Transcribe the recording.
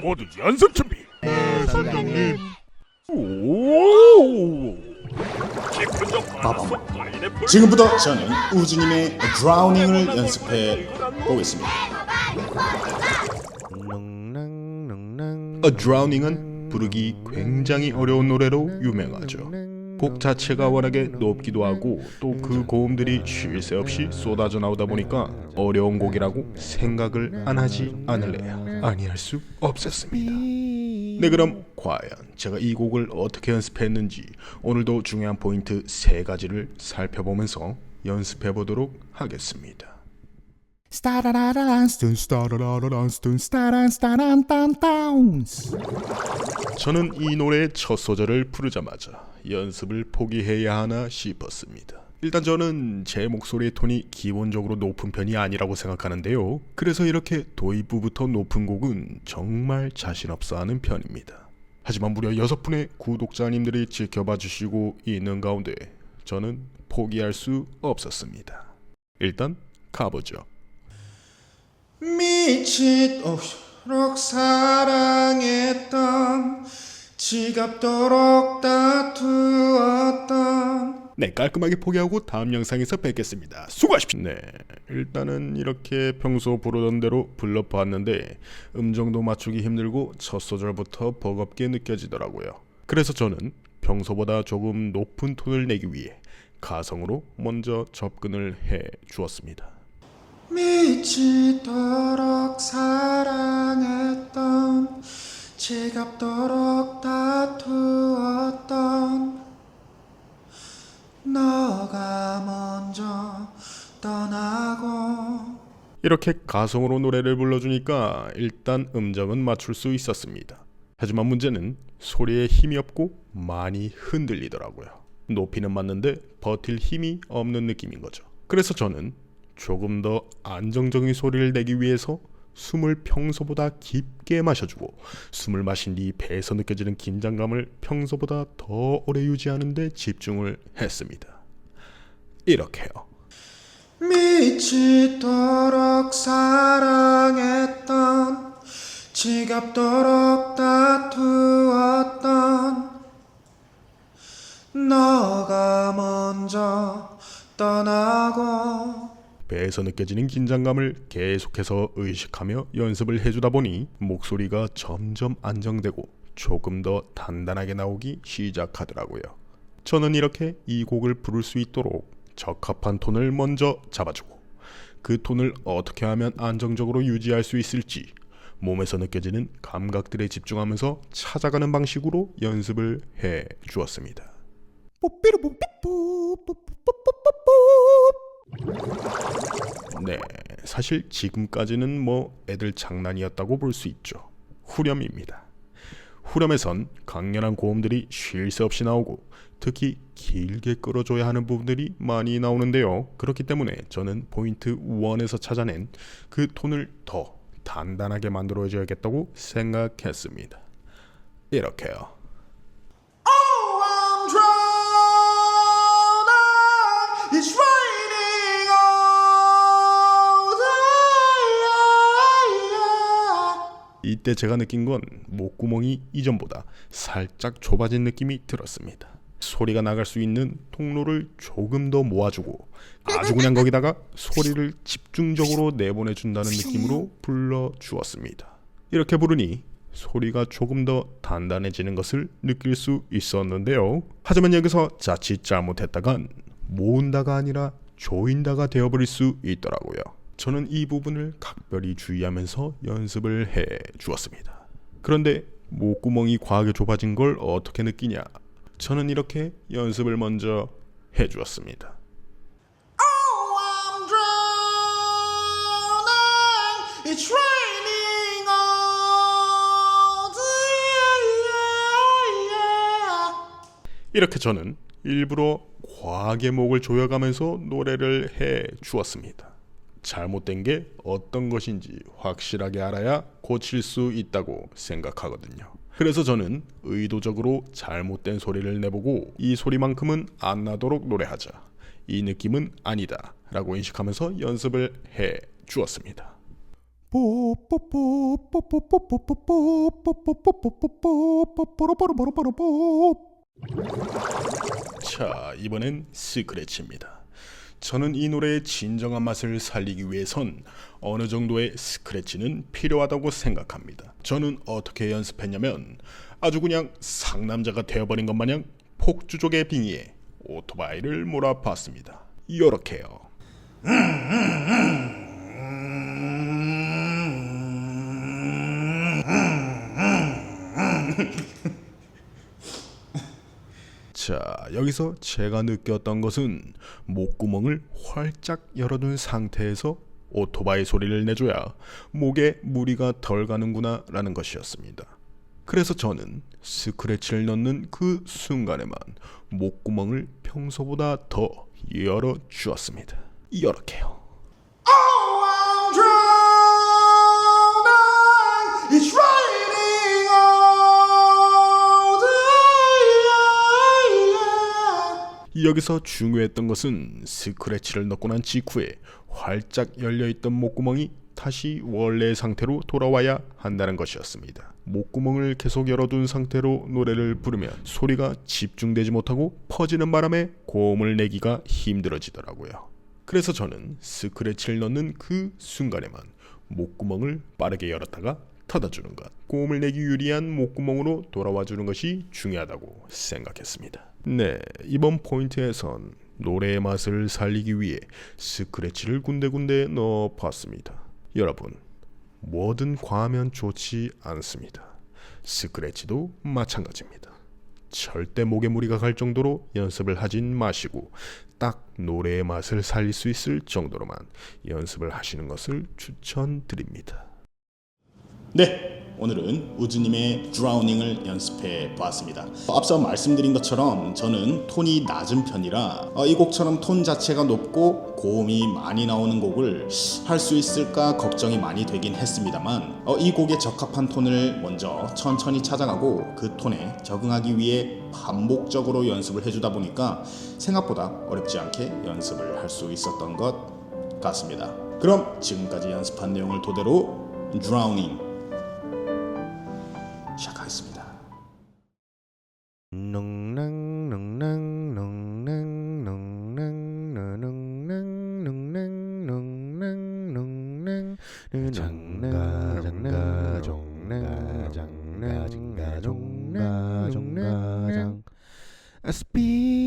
모두 연습 준비. 선장님. 오. 깊은 점 많았어. 파인애플. 지금부터 저는 우주님의 드라우닝을 연습해 보겠습니다. 드라우닝은 부르기 굉장히 어려운 노래로 유명하죠. 곡 자체가 워낙에 높기도 하고 또 그 고음들이 쉴 새 없이 쏟아져 나오다 보니까 어려운 곡이라고 생각을 안 하지 않을래야 아니할 수 없었습니다. 네, 그럼 과연 제가 이 곡을 어떻게 연습했는지 오늘도 중요한 포인트 3가지를 살펴보면서 연습해 보도록 하겠습니다. 저는 이 노래의 첫 소절을 부르자마자 연습을 포기해야 하나 싶었습니다. 일단 저는 제 목소리의 톤이 기본적으로 높은 편이 아니라고 생각하는데요. 그래서 이렇게 도입부부터 높은 곡은 정말 자신 없어 하는 편입니다. 하지만 무려 6분의 구독자님들이 지켜봐 주시고 있는 가운데 저는 포기할 수 없었습니다. 일단 가보죠. 미치도록 사랑했던 지갑도록 다투었던. 네, 깔끔하게 포기하고 다음 영상에서 뵙겠습니다. 수고하십시오. 네, 일단은 이렇게 평소 부르던 대로 불러봤는데 음정도 맞추기 힘들고 첫 소절부터 버겁게 느껴지더라고요. 그래서 저는 평소보다 조금 높은 톤을 내기 위해 가성으로 먼저 접근을 해 주었습니다. 미치도록 사랑했던 지갑도록 다투었던 너가 먼저 떠나고. 이렇게 가성으로 노래를 불러주니까 일단 음정은 맞출 수 있었습니다. 하지만 문제는 소리에 힘이 없고 많이 흔들리더라고요. 높이는 맞는데 버틸 힘이 없는 느낌인 거죠. 그래서 저는 조금 더 안정적인 소리를 내기 위해서 숨을 평소보다 깊게 마셔주고 숨을 마신 뒤 배에서 느껴지는 긴장감을 평소보다 더 오래 유지하는 데 집중을 했습니다. 이렇게요. 미치도록 사랑했던 지갑도록 다투었던 너가 먼저 떠나고. 배에서 느껴지는 긴장감을 계속해서 의식하며 연습을 해주다 보니 목소리가 점점 안정되고 조금 더 단단하게 나오기 시작하더라고요. 저는 이렇게 이 곡을 부를 수 있도록 적합한 톤을 먼저 잡아주고 그 톤을 어떻게 하면 안정적으로 유지할 수 있을지 몸에서 느껴지는 감각들에 집중하면서 찾아가는 방식으로 연습을 해 주었습니다. 네, 사실 지금까지는 뭐 애들 장난이었다고 볼 수 있죠. 후렴입니다. 후렴에선 강렬한 고음들이 쉴 새 없이 나오고 특히 길게 끌어줘야 하는 부분들이 많이 나오는데요. 그렇기 때문에 저는 포인트 1에서 찾아낸 그 톤을 더 단단하게 만들어줘야겠다고 생각했습니다. 이렇게요. 이때 제가 느낀 건 목구멍이 이전보다 살짝 좁아진 느낌이 들었습니다. 소리가 나갈 수 있는 통로를 조금 더 모아주고 아주 그냥 거기다가 소리를 집중적으로 내보내준다는 느낌으로 불러주었습니다. 이렇게 부르니 소리가 조금 더 단단해지는 것을 느낄 수 있었는데요. 하지만 여기서 자칫 잘못했다간 모은다가 아니라 조인다가 되어버릴 수 있더라고요. 저는 이 부분을 각별히 주의하면서 연습을 해 주었습니다. 그런데 목구멍이 과하게 좁아진 걸 어떻게 느끼냐? 저는 이렇게 연습을 먼저 해 주었습니다. 이렇게 저는 일부러 과하게 목을 조여가면서 노래를 해 주었습니다. 잘못된 게 어떤 것인지 확실하게 알아야 고칠 수 있다고 생각하거든요. 그래서 저는 의도적으로 잘못된 소리를 내보고 이 소리만큼은 안 나도록 노래하자, 이 느낌은 아니다 라고 인식하면서 연습을 해 주었습니다. 자, 이번엔 스크래치입니다. 저는 이 노래의 진정한 맛을 살리기 위해선 어느 정도의 스크래치는 필요하다고 생각합니다. 저는 어떻게 연습했냐면 아주 그냥 상남자가 되어버린 것 마냥 폭주족의 빙의에 오토바이를 몰아봤습니다. 요렇게요. 자, 여기서 제가 느꼈던 것은 목구멍을 활짝 열어둔 상태에서 오토바이 소리를 내줘야 목에 무리가 덜 가는구나 라는 것이었습니다. 그래서 저는 스크래치를 넣는 그 순간에만 목구멍을 평소보다 더 열어주었습니다. 이렇게요. 여기서 중요했던 것은 스크래치를 넣고 난 직후에 활짝 열려있던 목구멍이 다시 원래의 상태로 돌아와야 한다는 것이었습니다. 목구멍을 계속 열어둔 상태로 노래를 부르면 소리가 집중되지 못하고 퍼지는 바람에 고음을 내기가 힘들어지더라고요. 그래서 저는 스크래치를 넣는 그 순간에만 목구멍을 빠르게 열었다가 닫아주는 것, 고음을 내기 유리한 목구멍으로 돌아와주는 것이 중요하다고 생각했습니다. 네, 이번 포인트에선 노래의 맛을 살리기 위해 스크래치를 군데군데 넣어봤습니다. 여러분, 뭐든 과하면 좋지 않습니다. 스크래치도 마찬가지입니다. 절대 목에 무리가 갈 정도로 연습을 하진 마시고 딱 노래의 맛을 살릴 수 있을 정도로만 연습을 하시는 것을 추천드립니다. 네, 오늘은 우즈님의 드라우닝을 연습해 보았습니다. 앞서 말씀드린 것처럼 저는 톤이 낮은 편이라 이 곡처럼 톤 자체가 높고 고음이 많이 나오는 곡을 할 수 있을까 걱정이 많이 되긴 했습니다만 이 곡에 적합한 톤을 먼저 천천히 찾아가고 그 톤에 적응하기 위해 반복적으로 연습을 해주다 보니까 생각보다 어렵지 않게 연습을 할 수 있었던 것 같습니다. 그럼 지금까지 연습한 내용을 토대로 드라우닝 시작하겠습니다. SB